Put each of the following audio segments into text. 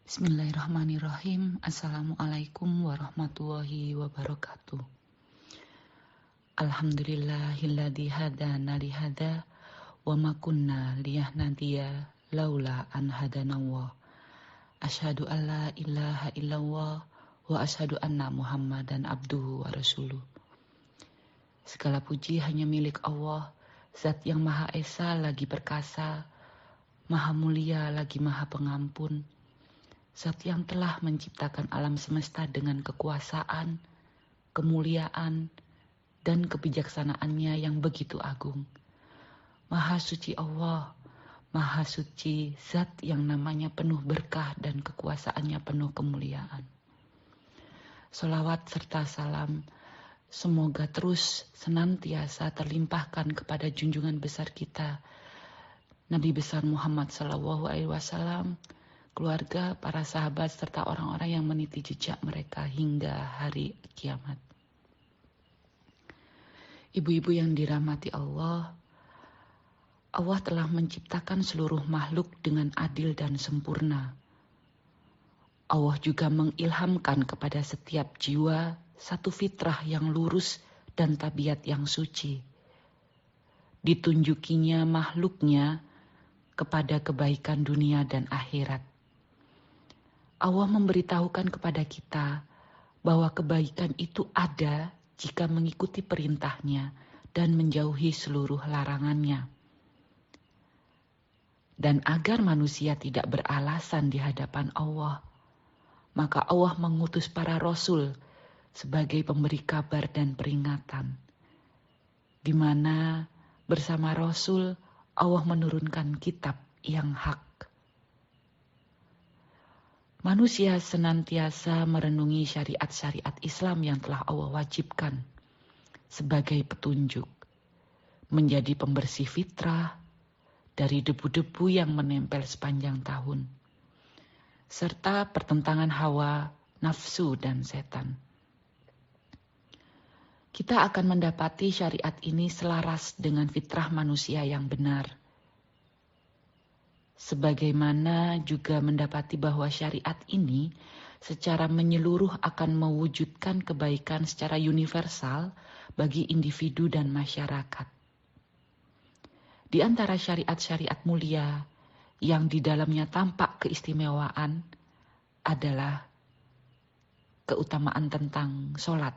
Bismillahirrahmanirrahim. Assalamualaikum warahmatullahi wabarakatuh. Alhamdulillahilladzi hadana lihada wa ma kunna liyahnadiya laula an hadanallah. Asyhadu an la ilaha illallah wa asyhadu anna Muhammadan abduhu wa rasuluh. Segala puji hanya milik Allah, Zat yang Maha Esa lagi perkasa, Maha Mulia lagi Maha Pengampun. Zat yang telah menciptakan alam semesta dengan kekuasaan, kemuliaan, dan kebijaksanaannya yang begitu agung. Maha suci Allah, Maha suci Zat yang namanya penuh berkah dan kekuasaannya penuh kemuliaan. Sholawat serta salam semoga terus senantiasa terlimpahkan kepada junjungan besar kita, Nabi besar Muhammad SAW, keluarga, para sahabat, serta orang-orang yang meniti jejak mereka hingga hari kiamat. Ibu-ibu yang dirahmati Allah, Allah telah menciptakan seluruh makhluk dengan adil dan sempurna. Allah juga mengilhamkan kepada setiap jiwa satu fitrah yang lurus dan tabiat yang suci. Ditunjukinya makhluknya kepada kebaikan dunia dan akhirat. Allah memberitahukan kepada kita bahwa kebaikan itu ada jika mengikuti perintahnya dan menjauhi seluruh larangannya. Dan agar manusia tidak beralasan di hadapan Allah, maka Allah mengutus para rasul sebagai pemberi kabar dan peringatan, di mana bersama rasul Allah menurunkan kitab yang hak. Manusia senantiasa merenungi syariat-syariat Islam yang telah Allah wajibkan sebagai petunjuk, menjadi pembersih fitrah dari debu-debu yang menempel sepanjang tahun, serta pertentangan hawa, nafsu, dan setan. Kita akan mendapati syariat ini selaras dengan fitrah manusia yang benar. Sebagaimana juga mendapati bahwa syariat ini secara menyeluruh akan mewujudkan kebaikan secara universal bagi individu dan masyarakat. Di antara syariat-syariat mulia yang di dalamnya tampak keistimewaan adalah keutamaan tentang sholat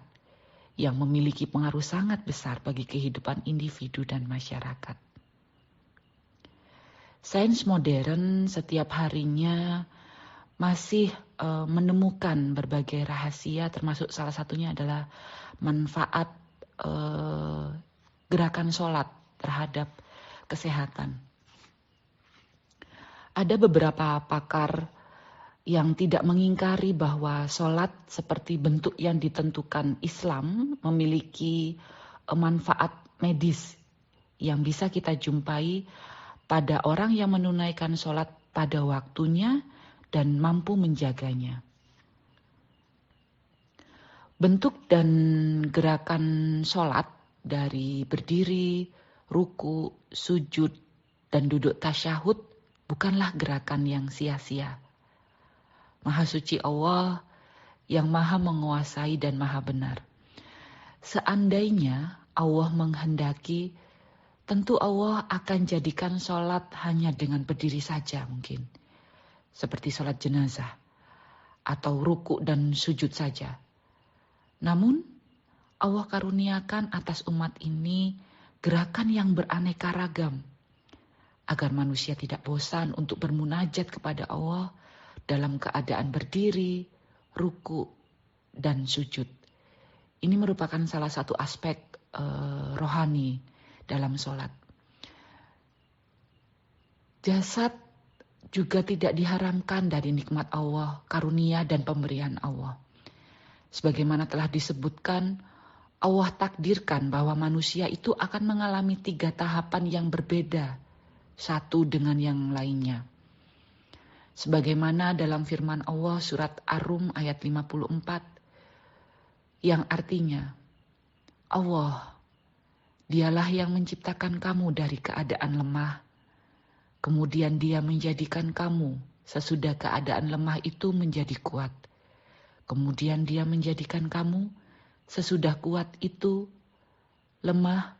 yang memiliki pengaruh sangat besar bagi kehidupan individu dan masyarakat. Sains modern setiap harinya masih menemukan berbagai rahasia, termasuk salah satunya adalah manfaat gerakan sholat terhadap kesehatan. Ada beberapa pakar yang tidak mengingkari bahwa sholat seperti bentuk yang ditentukan Islam memiliki manfaat medis yang bisa kita jumpai pada orang yang menunaikan sholat pada waktunya dan mampu menjaganya. Bentuk dan gerakan sholat dari berdiri, ruku, sujud, dan duduk tasyahud bukanlah gerakan yang sia-sia. Maha suci Allah yang maha menguasai dan maha benar. Seandainya Allah menghendaki, tentu Allah akan jadikan sholat hanya dengan berdiri saja mungkin. Seperti sholat jenazah atau ruku dan sujud saja. Namun Allah karuniakan atas umat ini gerakan yang beraneka ragam. Agar manusia tidak bosan untuk bermunajat kepada Allah dalam keadaan berdiri, ruku, dan sujud. Ini merupakan salah satu aspek rohani dalam sholat. Jasad juga tidak diharamkan dari nikmat Allah, karunia dan pemberian Allah. Sebagaimana telah disebutkan, Allah takdirkan bahwa manusia itu akan mengalami 3 tahapan yang berbeda, satu dengan yang lainnya. Sebagaimana dalam firman Allah surat Ar-Rum ayat 54, yang artinya, Allah, Dialah yang menciptakan kamu dari keadaan lemah, kemudian Dia menjadikan kamu sesudah keadaan lemah itu menjadi kuat. Kemudian Dia menjadikan kamu sesudah kuat itu lemah,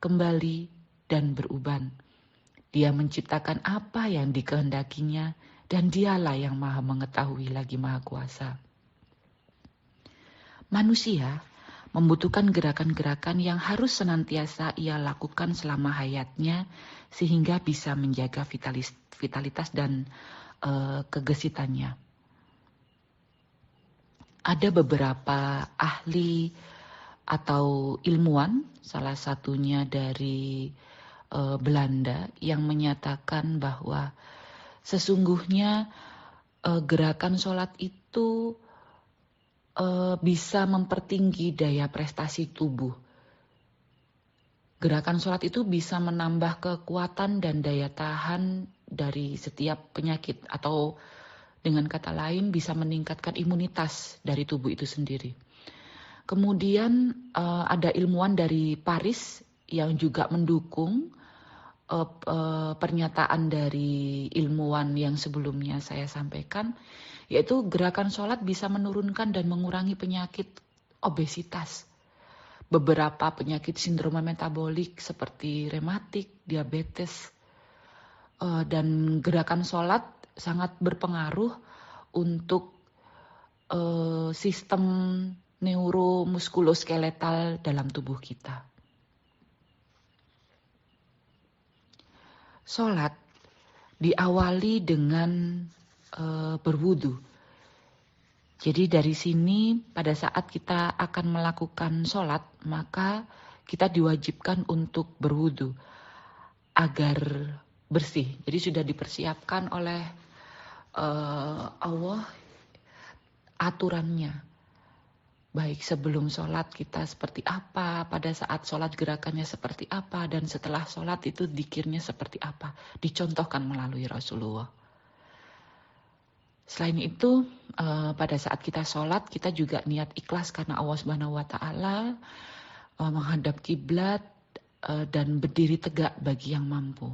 kembali, dan beruban. Dia menciptakan apa yang dikehendakinya, dan Dialah yang Maha Mengetahui lagi Maha Kuasa. Manusia membutuhkan gerakan-gerakan yang harus senantiasa ia lakukan selama hayatnya sehingga bisa menjaga vitalitas dan kegesitannya. Ada beberapa ahli atau ilmuwan, salah satunya dari Belanda, yang menyatakan bahwa sesungguhnya gerakan sholat itu bisa mempertinggi daya prestasi tubuh. Gerakan sholat itu bisa menambah kekuatan dan daya tahan dari setiap penyakit, atau dengan kata lain bisa meningkatkan imunitas dari tubuh itu sendiri. Kemudian ada ilmuwan dari Paris yang juga mendukung pernyataan dari ilmuwan yang sebelumnya saya sampaikan, yaitu gerakan sholat bisa menurunkan dan mengurangi penyakit obesitas. Beberapa penyakit sindroma metabolik seperti rematik, diabetes, dan gerakan sholat sangat berpengaruh untuk sistem neuromuskuloskeletal dalam tubuh kita. Sholat diawali dengan berwudu. Jadi dari sini pada saat kita akan melakukan sholat, maka kita diwajibkan untuk berwudu agar bersih. Jadi sudah dipersiapkan oleh Allah aturannya. Baik sebelum sholat kita seperti apa, pada saat sholat gerakannya seperti apa, dan setelah sholat itu dzikirnya seperti apa. Dicontohkan melalui Rasulullah. Selain itu, pada saat kita sholat, kita juga niat ikhlas karena Allah Subhanahu wa Ta'ala, menghadap kiblat, dan berdiri tegak bagi yang mampu.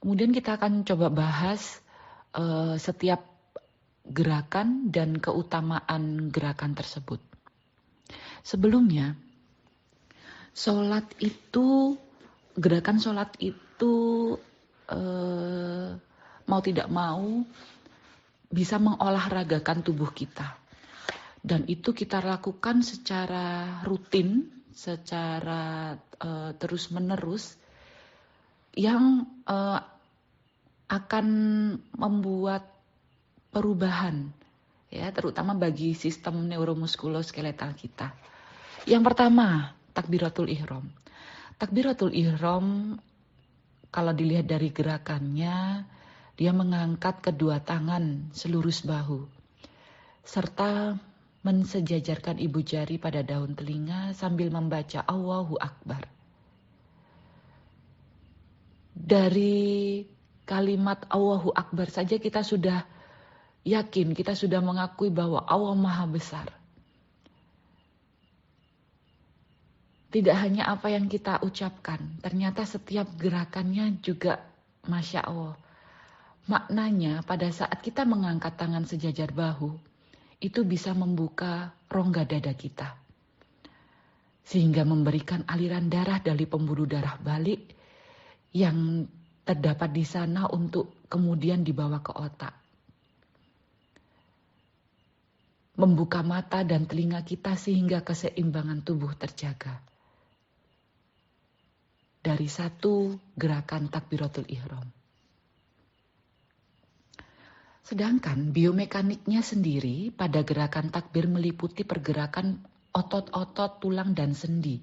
Kemudian kita akan coba bahas setiap gerakan dan keutamaan gerakan tersebut. Sebelumnya, gerakan sholat itu mau tidak mau bisa mengolahragakan tubuh kita. Dan itu kita lakukan secara rutin, secara terus-menerus, yang akan membuat perubahan, ya, terutama bagi sistem neuromuskuloskeletal kita. Yang pertama, takbiratul ihram. Takbiratul ihram, kalau dilihat dari gerakannya, dia mengangkat kedua tangan selurus bahu, serta mensejajarkan ibu jari pada daun telinga sambil membaca Allahu Akbar. Dari kalimat Allahu Akbar saja kita sudah yakin, kita sudah mengakui bahwa Allah Maha Besar. Tidak hanya apa yang kita ucapkan, ternyata setiap gerakannya juga Masya Allah. Maknanya pada saat kita mengangkat tangan sejajar bahu, itu bisa membuka rongga dada kita. Sehingga memberikan aliran darah dari pembuluh darah balik yang terdapat di sana untuk kemudian dibawa ke otak. Membuka mata dan telinga kita sehingga keseimbangan tubuh terjaga. Dari satu gerakan takbiratul ihram. Sedangkan biomekaniknya sendiri pada gerakan takbir meliputi pergerakan otot-otot, tulang, dan sendi.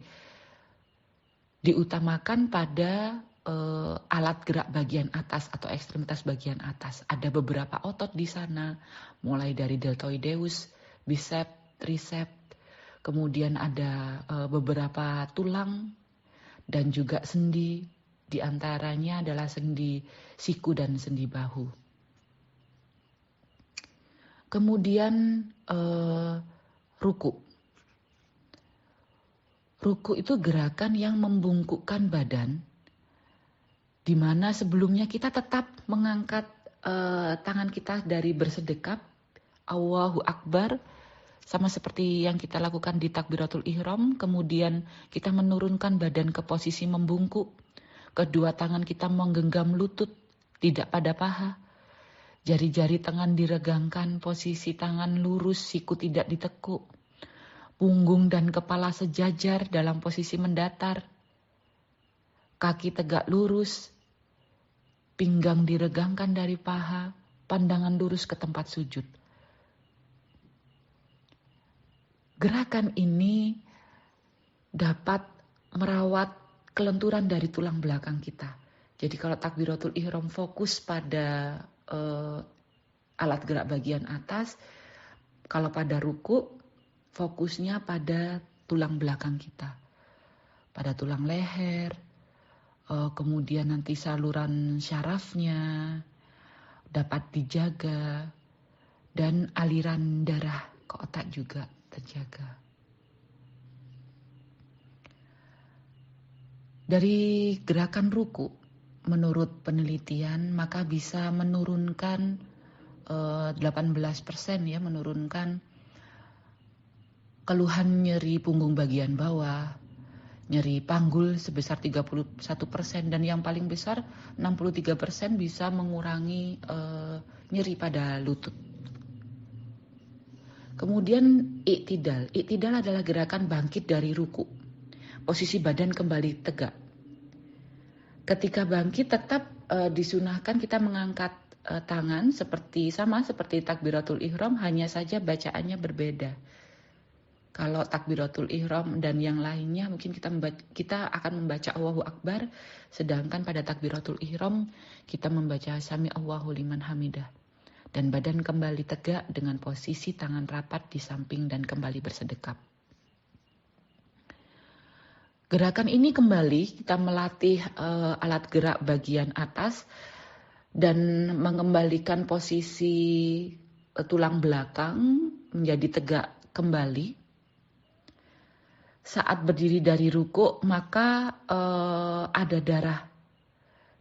Diutamakan pada alat gerak bagian atas atau ekstremitas bagian atas. Ada beberapa otot di sana, mulai dari deltoideus, bicep, tricep, kemudian ada beberapa tulang dan juga sendi. Di antaranya adalah sendi siku dan sendi bahu. Kemudian ruku. Ruku itu gerakan yang membungkukkan badan di mana sebelumnya kita tetap mengangkat tangan kita dari bersedekap, Allahu Akbar, sama seperti yang kita lakukan di takbiratul ihram. Kemudian kita menurunkan badan ke posisi membungkuk, kedua tangan kita menggenggam lutut, tidak pada paha. Jari-jari tangan diregangkan, posisi tangan lurus, siku tidak ditekuk. Punggung dan kepala sejajar dalam posisi mendatar. Kaki tegak lurus, pinggang diregangkan dari paha, pandangan lurus ke tempat sujud. Gerakan ini dapat merawat kelenturan dari tulang belakang kita. Jadi kalau takbiratul ihram fokus pada alat gerak bagian atas, kalau pada ruku fokusnya pada tulang belakang kita, pada tulang leher, kemudian nanti saluran syarafnya dapat dijaga, dan aliran darah ke otak juga terjaga. Dari gerakan ruku, menurut penelitian, maka bisa menurunkan 18% ya, menurunkan keluhan nyeri punggung bagian bawah, nyeri panggul sebesar 31%, dan yang paling besar 63% bisa mengurangi nyeri pada lutut. Kemudian iktidal. Iktidal adalah gerakan bangkit dari ruku. Posisi badan kembali tegak. Ketika bangkit tetap disunahkan kita mengangkat tangan seperti takbiratul ihram, hanya saja bacaannya berbeda. Kalau takbiratul ihram dan yang lainnya mungkin kita akan membaca Allahu Akbar, sedangkan pada takbiratul ihram kita membaca Sami Allahu liman hamidah. Dan badan kembali tegak dengan posisi tangan rapat di samping dan kembali bersedekap. Gerakan ini kembali kita melatih alat gerak bagian atas dan mengembalikan posisi tulang belakang menjadi tegak kembali. Saat berdiri dari ruku, maka ada darah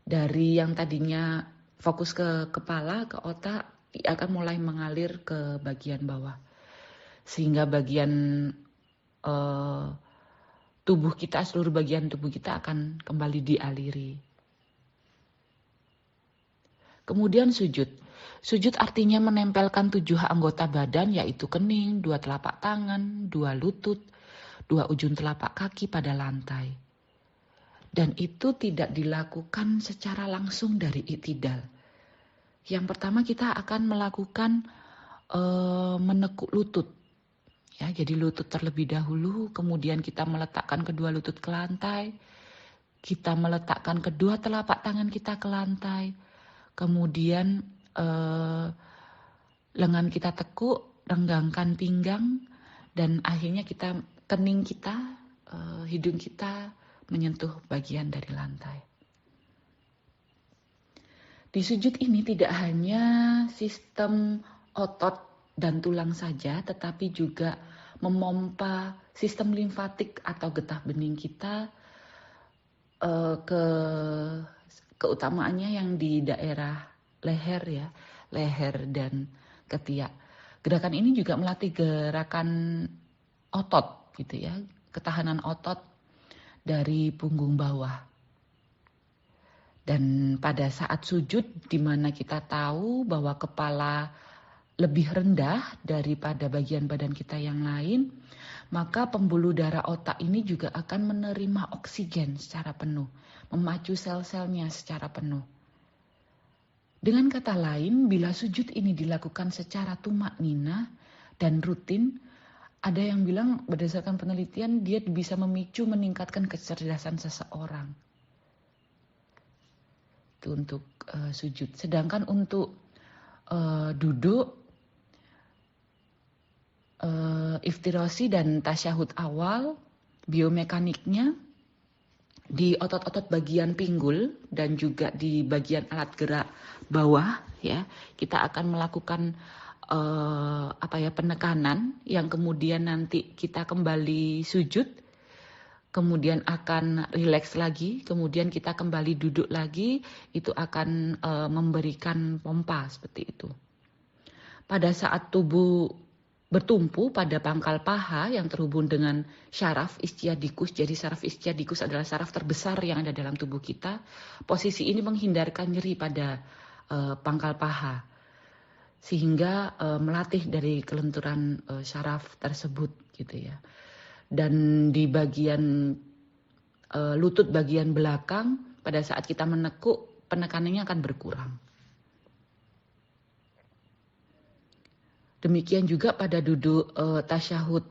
dari yang tadinya fokus ke kepala, ke otak, akan mulai mengalir ke bagian bawah. Sehingga seluruh bagian tubuh kita akan kembali dialiri. Kemudian sujud. Sujud artinya menempelkan 7 anggota badan, yaitu kening, 2 telapak tangan, 2 lutut, 2 ujung telapak kaki pada lantai. Dan itu tidak dilakukan secara langsung dari iktidal. Yang pertama kita akan melakukan menekuk lutut. Ya, jadi lutut terlebih dahulu, kemudian kita meletakkan kedua lutut ke lantai, kita meletakkan kedua telapak tangan kita ke lantai, kemudian lengan kita tekuk, renggangkan pinggang, dan akhirnya kening kita, hidung kita menyentuh bagian dari lantai. Di sujud ini tidak hanya sistem otot dan tulang saja, tetapi juga memompa sistem limfatik atau getah bening kita, keutamaannya yang di daerah leher ya, leher dan ketiak. Gerakan ini juga melatih gerakan otot gitu ya, ketahanan otot dari punggung bawah. Dan pada saat sujud, di mana kita tahu bahwa kepala lebih rendah daripada bagian badan kita yang lain, maka pembuluh darah otak ini juga akan menerima oksigen secara penuh, memacu sel-selnya secara penuh. Dengan kata lain, bila sujud ini dilakukan secara tumak-nina dan rutin, ada yang bilang berdasarkan penelitian dia bisa meningkatkan kecerdasan seseorang. Itu untuk sujud. Sedangkan untuk duduk, iftirasi dan tasyahud awal, biomekaniknya di otot-otot bagian pinggul dan juga di bagian alat gerak bawah ya, kita akan melakukan penekanan yang kemudian nanti kita kembali sujud. kemudian akan rileks lagi, kemudian kita kembali duduk lagi, itu akan memberikan pompa seperti itu. Pada saat tubuh bertumpu pada pangkal paha yang terhubung dengan syaraf ischiadicus, jadi syaraf ischiadicus adalah syaraf terbesar yang ada dalam tubuh kita. Posisi ini menghindarkan nyeri pada pangkal paha, sehingga melatih dari kelenturan syaraf tersebut gitu ya. Dan di bagian lutut bagian belakang pada saat kita menekuk, penekanannya akan berkurang. Demikian juga pada duduk tasyahud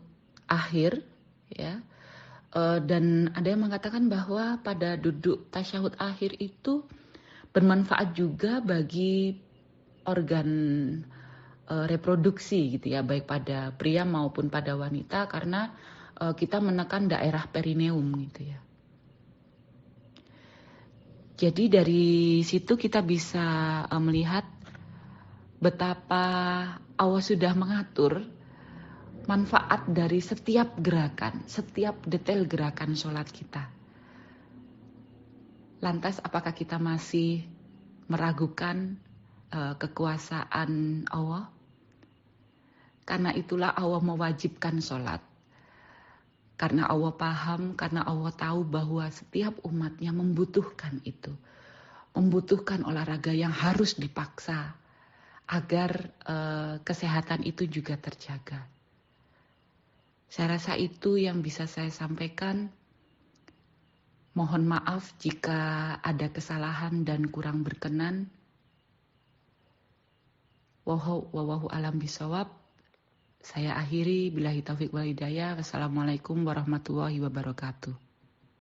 akhir ya. Dan ada yang mengatakan bahwa pada duduk tasyahud akhir itu bermanfaat juga bagi organ reproduksi gitu ya, baik pada pria maupun pada wanita, karena kita menekan daerah perineum gitu ya. Jadi dari situ kita bisa melihat betapa Allah sudah mengatur manfaat dari setiap gerakan, setiap detail gerakan sholat kita. Lantas apakah kita masih meragukan kekuasaan Allah? Karena itulah Allah mewajibkan sholat. Karena Allah paham, karena Allah tahu bahwa setiap umatnya membutuhkan itu. Membutuhkan olahraga yang harus dipaksa agar kesehatan itu juga terjaga. Saya rasa itu yang bisa saya sampaikan. Mohon maaf jika ada kesalahan dan kurang berkenan. Wallahu alam bisawab. Saya akhiri, billahi taufiq wal hidayah. Wassalamualaikum warahmatullahi wabarakatuh.